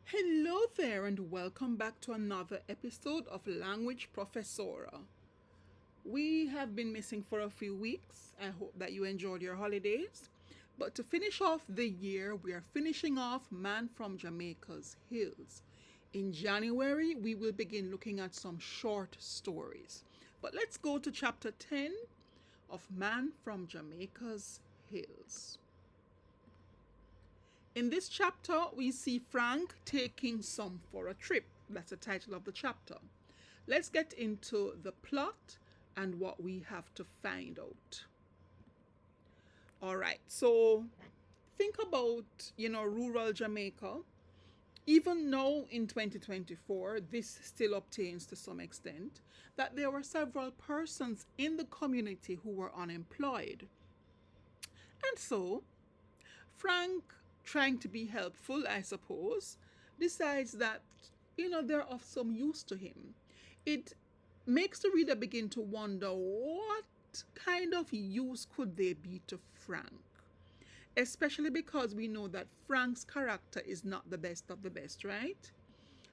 Hello there, and welcome back to another episode of Language Professora. We have been missing for a few weeks. I hope that you enjoyed your holidays. But to finish off the year, we are finishing off Man from Jamaica's Hills. In January, we will begin looking at some short stories. But let's go to chapter 10 of Man from Jamaica's Hills. In this chapter, we see Frank taking some for a trip. That's the title of the chapter. Let's get into the plot and what we have to find out. All right, so think about, rural Jamaica. Even now in 2024, this still obtains to some extent that there were several persons in the community who were unemployed. And so, Frank, trying to be helpful, I suppose, decides that, they're of some use to him. It makes the reader begin to wonder what kind of use could they be to Frank? Especially because we know that Frank's character is not the best of the best, right?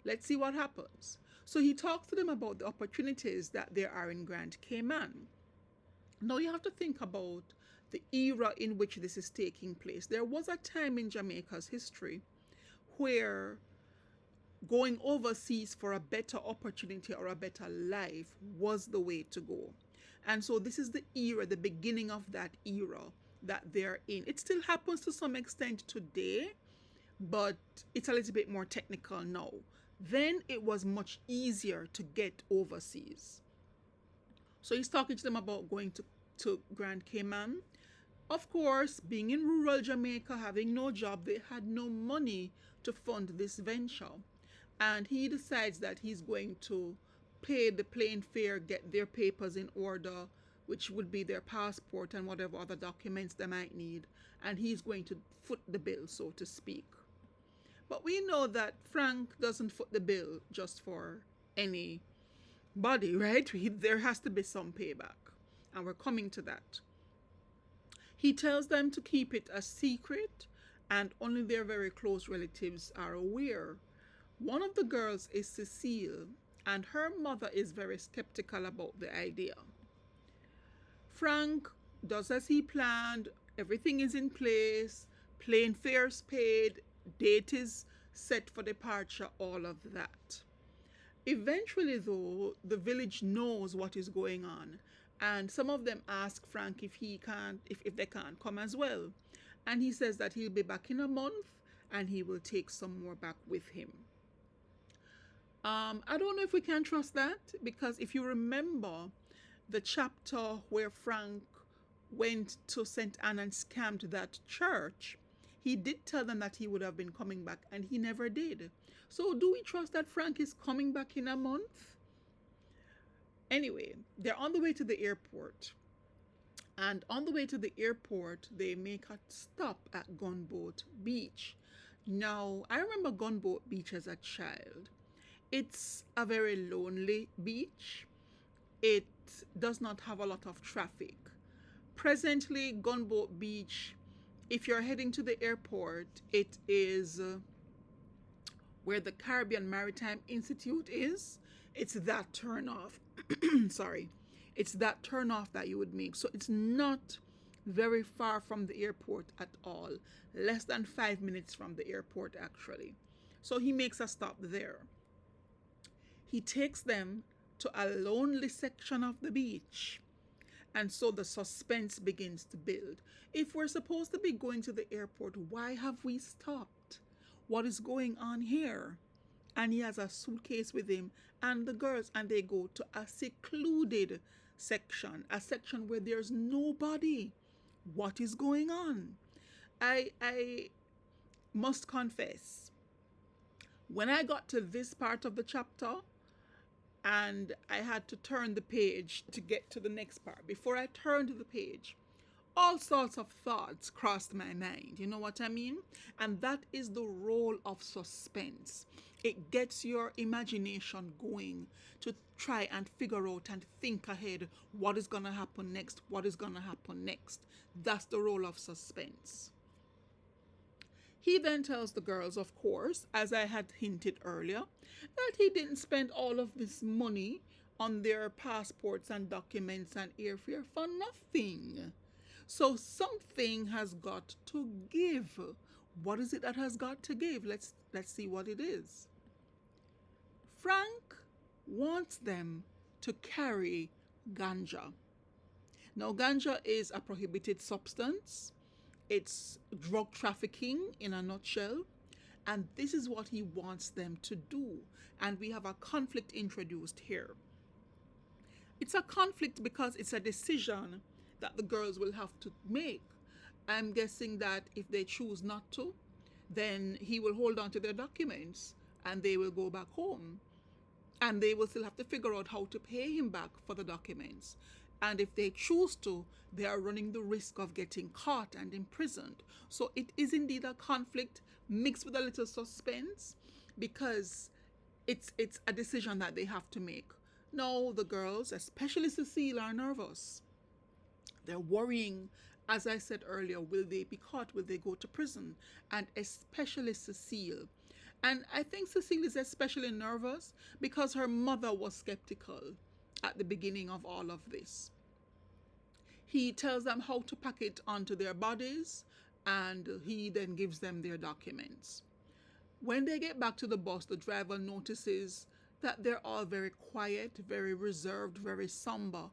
Let's see what happens. So he talks to them about the opportunities that there are in Grand Cayman. Now you have to think about the era in which this is taking place. There was a time in Jamaica's history where going overseas for a better opportunity or a better life was the way to go. And so this is the era, the beginning of that era that they're in. It still happens to some extent today, but it's a little bit more technical now. Then it was much easier to get overseas. So he's talking to them about going to Grand Cayman. Of course, being in rural Jamaica, having no job, they had no money to fund this venture. And he decides that he's going to pay the plane fare, get their papers in order, which would be their passport and whatever other documents they might need. And he's going to foot the bill, so to speak. But we know that Frank doesn't foot the bill just for anybody, right? There has to be some payback. And we're coming to that. He tells them to keep it a secret, and only their very close relatives are aware. One of the girls is Cecile, and her mother is very skeptical about the idea. Frank does as he planned, everything is in place, plane fares paid, date is set for departure, all of that. Eventually, though, the village knows what is going on, and some of them ask Frank if they can't come as well. And he says that he'll be back in a month and he will take some more back with him. I don't know if we can trust that, because if you remember the chapter where Frank went to St. Anne and scammed that church, he did tell them that he would have been coming back, and he never did. So do we trust that Frank is coming back in a month? Anyway, they're on the way to the airport. And on the way to the airport, they make a stop at Gunboat Beach. Now, I remember Gunboat Beach as a child. It's a very lonely beach. It does not have a lot of traffic. Presently, Gunboat Beach, if you're heading to the airport, it is where the Caribbean Maritime Institute is. It's that turnoff. Sorry. It's that turnoff that you would make. So it's not very far from the airport at all. Less than 5 minutes from the airport, actually. So he makes a stop there. He takes them to a lonely section of the beach. And so the suspense begins to build. If we're supposed to be going to the airport, why have we stopped? What is going on here? And he has a suitcase with him and the girls, and they go to a secluded section, a section where there's nobody. What is going on? I must confess, when I got to this part of the chapter, and I had to turn the page to get to the next part. Before I turned the page, all sorts of thoughts crossed my mind. You know what I mean? And that is the role of suspense. It gets your imagination going to try and figure out and think ahead what is going to happen next, what is going to happen next. That's the role of suspense. He then tells the girls, of course, as I had hinted earlier, that he didn't spend all of this money on their passports and documents and airfare for nothing. So something has got to give. What is it that has got to give? Let's see what it is. Frank wants them to carry ganja. Now, ganja is a prohibited substance. It's drug trafficking in a nutshell. And this is what he wants them to do. And we have a conflict introduced here. It's a conflict because it's a decision that the girls will have to make. I'm guessing that if they choose not to, then he will hold on to their documents and they will go back home. And they will still have to figure out how to pay him back for the documents. And if they choose to, they are running the risk of getting caught and imprisoned. So it is indeed a conflict mixed with a little suspense, because it's a decision that they have to make. Now, the girls, especially Cecile, are nervous. They're worrying, as I said earlier, will they be caught? Will they go to prison? And especially Cecile. And I think Cecile is especially nervous because her mother was skeptical at the beginning of all of this. He tells them how to pack it onto their bodies, and he then gives them their documents. When they get back to the bus, the driver notices that they're all very quiet, very reserved, very somber,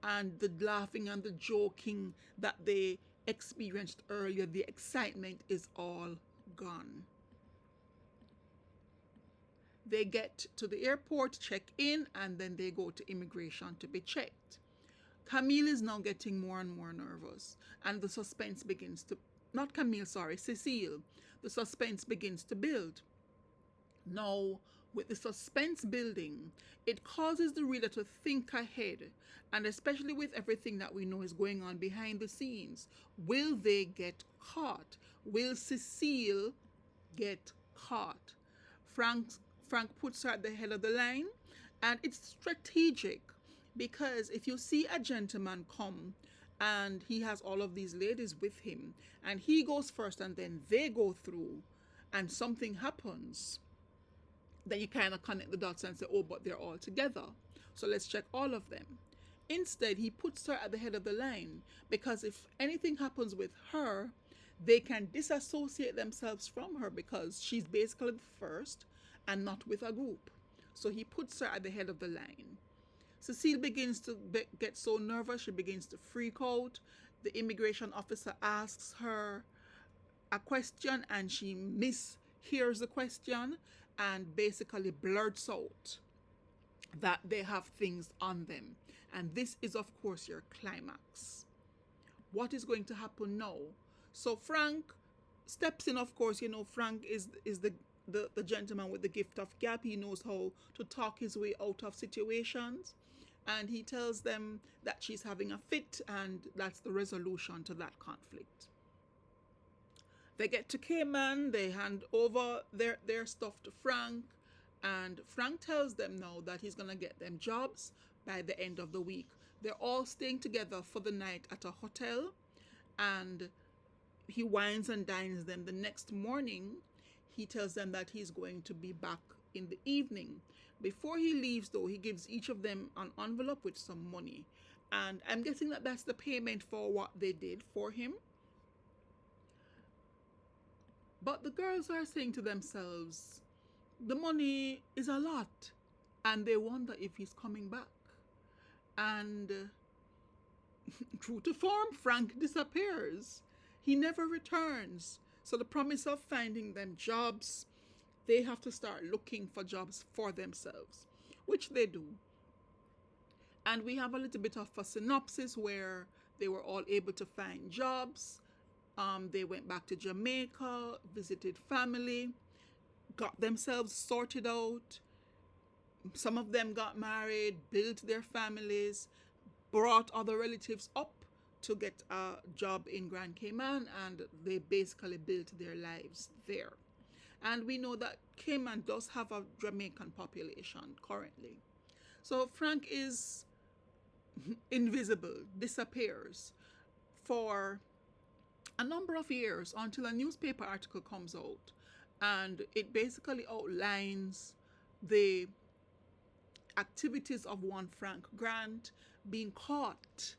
and the laughing and the joking that they experienced earlier, the excitement is all gone. They get to the airport, check in, and then they go to immigration to be checked. Camille is now getting more and more nervous, and the suspense begins to, not Camille, sorry, Cecile. The suspense begins to build. Now, with the suspense building, it causes the reader to think ahead, and especially with everything that we know is going on behind the scenes. Will they get caught? Will Cecile get caught? Frank puts her at the head of the line, and it's strategic, because if you see a gentleman come and he has all of these ladies with him, and he goes first and then they go through, and something happens, then you kind of connect the dots and say, oh, but they're all together, so let's check all of them. Instead, he puts her at the head of the line, because if anything happens with her, they can disassociate themselves from her, because she's basically the first and not with a group. So he puts her at the head of the line. Cecile begins to get so nervous, she begins to freak out. The immigration officer asks her a question, and she mishears the question and basically blurts out that they have things on them. And this is, of course, your climax. What is going to happen now? So Frank steps in, of course. You know, Frank is the gentleman with the gift of gab. He knows how to talk his way out of situations. And he tells them that she's having a fit, and that's the resolution to that conflict. They get to Cayman, they hand over their stuff to Frank, and Frank tells them now that he's going to get them jobs by the end of the week. They're all staying together for the night at a hotel, and he wines and dines them. The next morning, he tells them that he's going to be back in the evening. Before he leaves, though, he gives each of them an envelope with some money. And I'm guessing that that's the payment for what they did for him. But the girls are saying to themselves, the money is a lot. And they wonder if he's coming back. And true to form, Frank disappears. He never returns. So the promise of finding them jobs, they have to start looking for jobs for themselves, which they do. And we have a little bit of a synopsis where they were all able to find jobs. They went back to Jamaica, visited family, got themselves sorted out. Some of them got married, built their families, brought other relatives up to get a job in Grand Cayman, and they basically built their lives there. And we know that Cayman does have a Jamaican population currently. So Frank is invisible, disappears for a number of years until a newspaper article comes out, and it basically outlines the activities of one Frank Grant being caught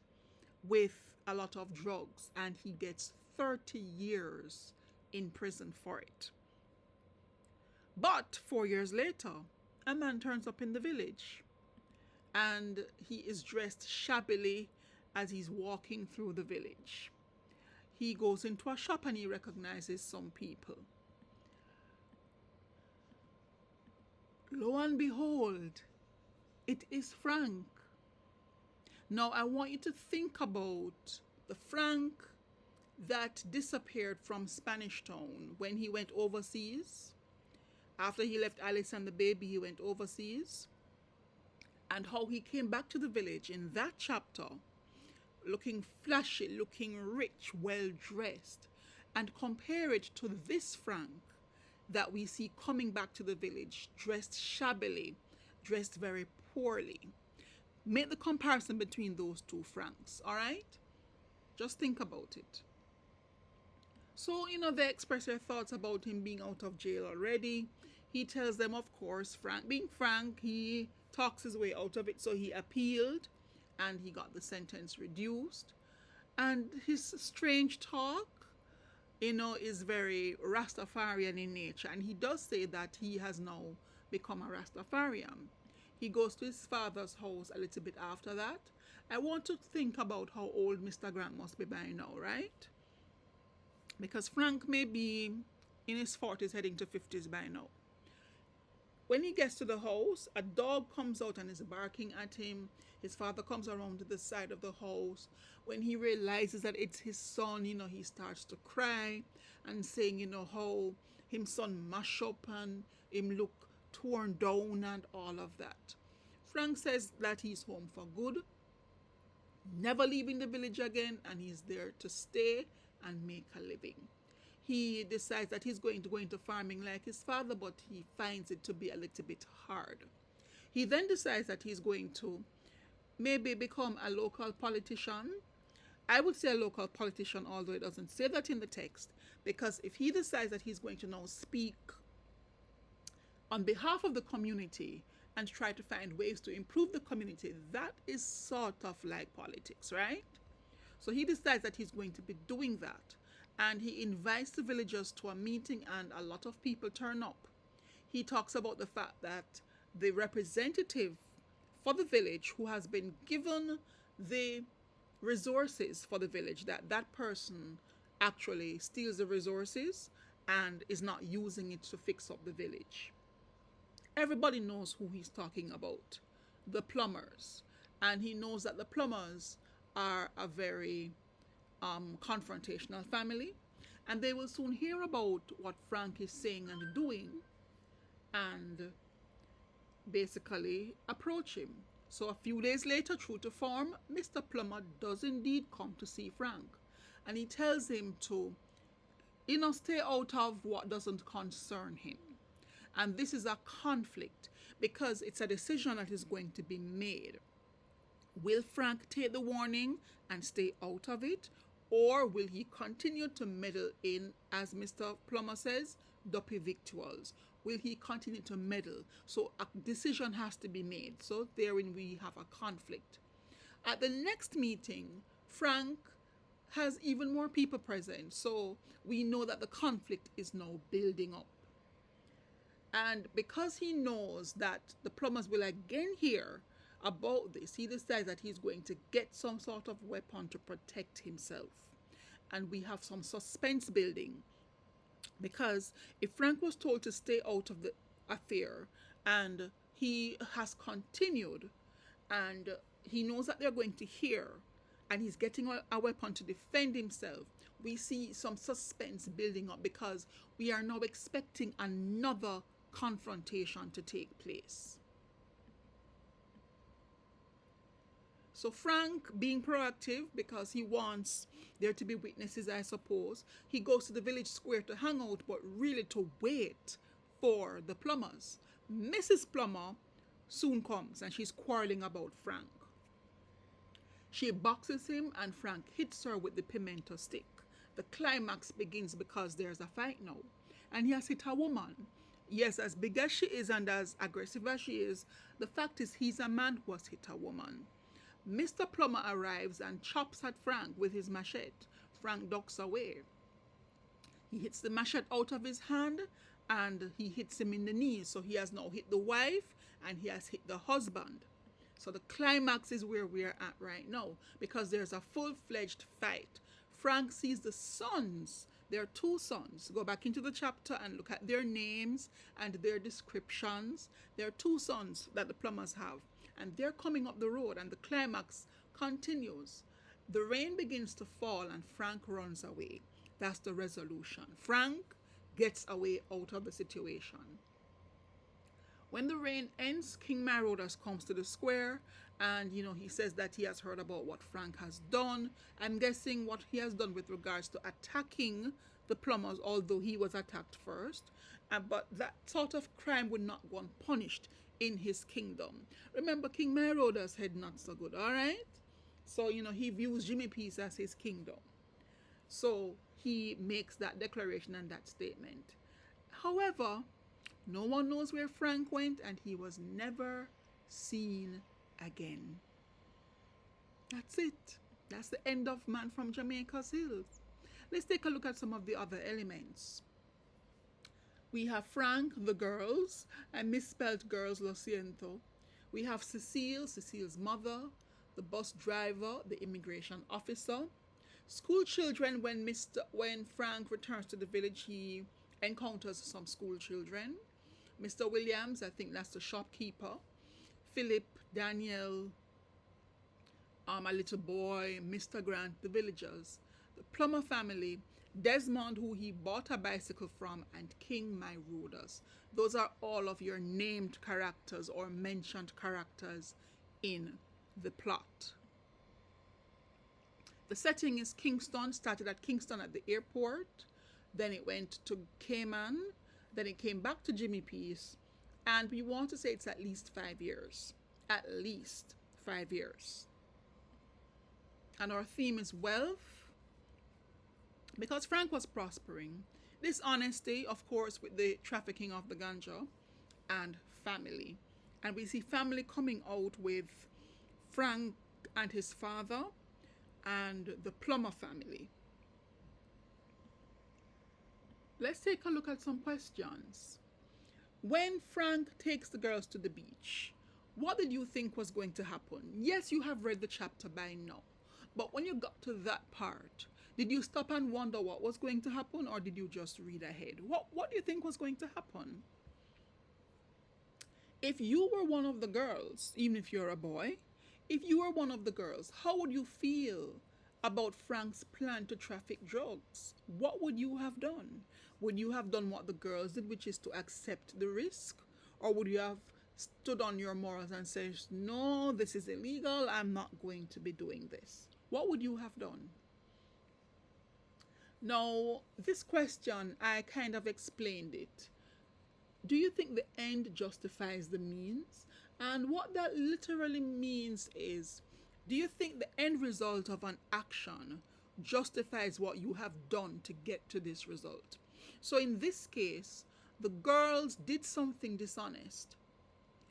with a lot of drugs, and he gets 30 years in prison for it. But 4 years later, a man turns up in the village, and he is dressed shabbily as he's walking through the village. He goes into a shop and he recognizes some people. Lo and behold, it is Frank. Now I want you to think about the Frank that disappeared from Spanish Town when he went overseas. After he left Alice and the baby, he went overseas. And how he came back to the village in that chapter, looking flashy, looking rich, well dressed, and compare it to this Frank that we see coming back to the village, dressed shabbily, dressed very poorly. Make the comparison between those two Franks, all right? Just think about it. So, they express their thoughts about him being out of jail already. He tells them, of course, Frank, being Frank, he talks his way out of it. So he appealed and he got the sentence reduced. And his strange talk, is very Rastafarian in nature. And he does say that he has now become a Rastafarian. He goes to his father's house a little bit after that. I want to think about how old Mr. Grant must be by now, right? Because Frank may be in his 40s heading to 50s by now. When he gets to the house, a dog comes out and is barking at him. His father comes around to the side of the house. When he realizes that it's his son, he starts to cry and saying, how him son mash up and him look torn down and all of that. Frank says that he's home for good, never leaving the village again, and he's there to stay and make a living. He decides that he's going to go into farming like his father, but he finds it to be a little bit hard. He then decides that he's going to maybe become a local politician. I would say a local politician, although it doesn't say that in the text, because if he decides that he's going to now speak on behalf of the community and try to find ways to improve the community, that is sort of like politics, right? So he decides that he's going to be doing that. And he invites the villagers to a meeting, and a lot of people turn up. He talks about the fact that the representative for the village, who has been given the resources for the village, that person actually steals the resources and is not using it to fix up the village. Everybody knows who he's talking about, the plumbers. And he knows that the plumbers are a very confrontational family, and they will soon hear about what Frank is saying and doing and basically approach him. So a few days later, true to form, Mr. Plummer does indeed come to see Frank, and he tells him to stay out of what doesn't concern him. And this is a conflict because it's a decision that is going to be made. Will Frank take the warning and stay out of it? Or will he continue to meddle in, as Mr. Plummer says, duppy victuals? Will he continue to meddle? So a decision has to be made. So therein we have a conflict. At the next meeting, Frank has even more people present. So we know that the conflict is now building up. And because he knows that the plumbers will again hear about this, he decides that he's going to get some sort of weapon to protect himself. And we have some suspense building, because if Frank was told to stay out of the affair and he has continued and he knows that they're going to hear and he's getting a weapon to defend himself, we see some suspense building up because we are now expecting another confrontation to take place. So Frank, being proactive because he wants there to be witnesses, I suppose, he goes to the village square to hang out, but really to wait for the plumbers. Mrs. Plummer soon comes and she's quarreling about Frank. She boxes him and Frank hits her with the pimento stick. The climax begins because there's a fight now. And he has hit a woman. Yes, as big as she is and as aggressive as she is, the fact is he's a man who has hit a woman. Mr. Plummer arrives and chops at Frank with his machete. Frank ducks away. He hits the machete out of his hand and he hits him in the knee. So he has now hit the wife and he has hit the husband. So the climax is where we are at right now because there's a full-fledged fight. Frank sees the sons. There are two sons. Go back into the chapter and look at their names and their descriptions. There are two sons that the Plumbers have. And they're coming up the road and the climax continues. The rain begins to fall and Frank runs away. That's the resolution. Frank gets away out of the situation. When the rain ends, King Marauders comes to the square and, he says that he has heard about what Frank has done. I'm guessing what he has done with regards to attacking the Plumbers, although he was attacked first. But that sort of crime would not go unpunished in his kingdom. Remember, King Marauders had not so good, all right? So, he views Jimmy Peace as his kingdom. So he makes that declaration and that statement. However, no one knows where Frank went and he was never seen again. That's it. That's the end of Man from Jamaica's Hills. Let's take a look at some of the other elements. We have Frank, the girls. I misspelled girls, lo siento. We have Cecile, Cecile's mother, the bus driver, the immigration officer. School children, when Frank returns to the village, he encounters some school children. Mr. Williams, I think that's the shopkeeper. Philip, Daniel, a little boy, Mr. Grant, the villagers. The Plummer family, Desmond, who he bought a bicycle from, and King Marauders. Those are all of your named characters or mentioned characters in the plot. The setting is Kingston, started at Kingston at the airport, then it went to Cayman, then it came back to Jimmy Peace, and we want to say it's at least 5 years. At least 5 years. And our theme is wealth, because Frank was prospering. Dishonesty, of course, with the trafficking of the ganja, and family. And we see family coming out with Frank and his father and the Plummer family. Let's take a look at some questions. When Frank takes the girls to the beach, what did you think was going to happen? Yes, you have read the chapter by now, but when you got to that part, did you stop and wonder what was going to happen, or did you just read ahead? What do you think was going to happen? If you were one of the girls, even if you're a boy, if you were one of the girls, how would you feel about Frank's plan to traffic drugs? What would you have done? Would you have done what the girls did, which is to accept the risk? Or would you have stood on your morals and said, no, this is illegal, I'm not going to be doing this? What would you have done? Now, this question, I kind of explained it. Do you think the end justifies the means? And what that literally means is, do you think the end result of an action justifies what you have done to get to this result? So in this case, the girls did something dishonest,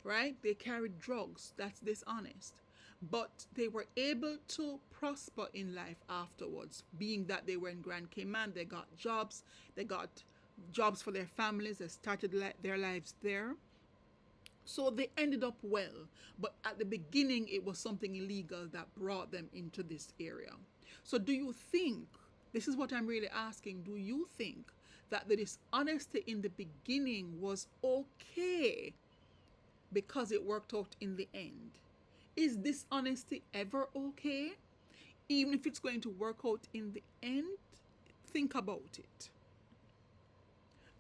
right? They carried drugs, that's dishonest. But they were able to prosper in life afterwards, being that they were in Grand Cayman, they got jobs for their families, they started their lives there. So they ended up well, but at the beginning it was something illegal that brought them into this area. So do you think, this is what I'm really asking, do you think that the dishonesty in the beginning was okay because it worked out in the end? Is dishonesty ever okay? Even if it's going to work out in the end, think about it.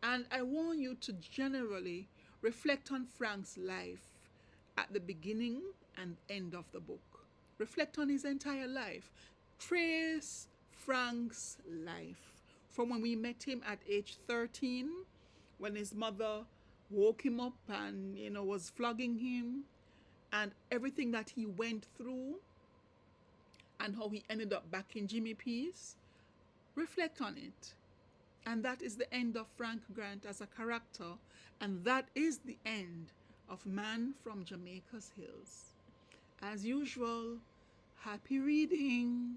And I want you to generally reflect on Frank's life at the beginning and end of the book. Reflect on his entire life. Trace Frank's life from when we met him at age 13, when his mother woke him up and, was flogging him, and everything that he went through, and how he ended up back in Jimmy Peace. Reflect on it. And that is the end of Frank Grant as a character, and that is the end of Man from Jamaica's Hills. As usual, happy reading.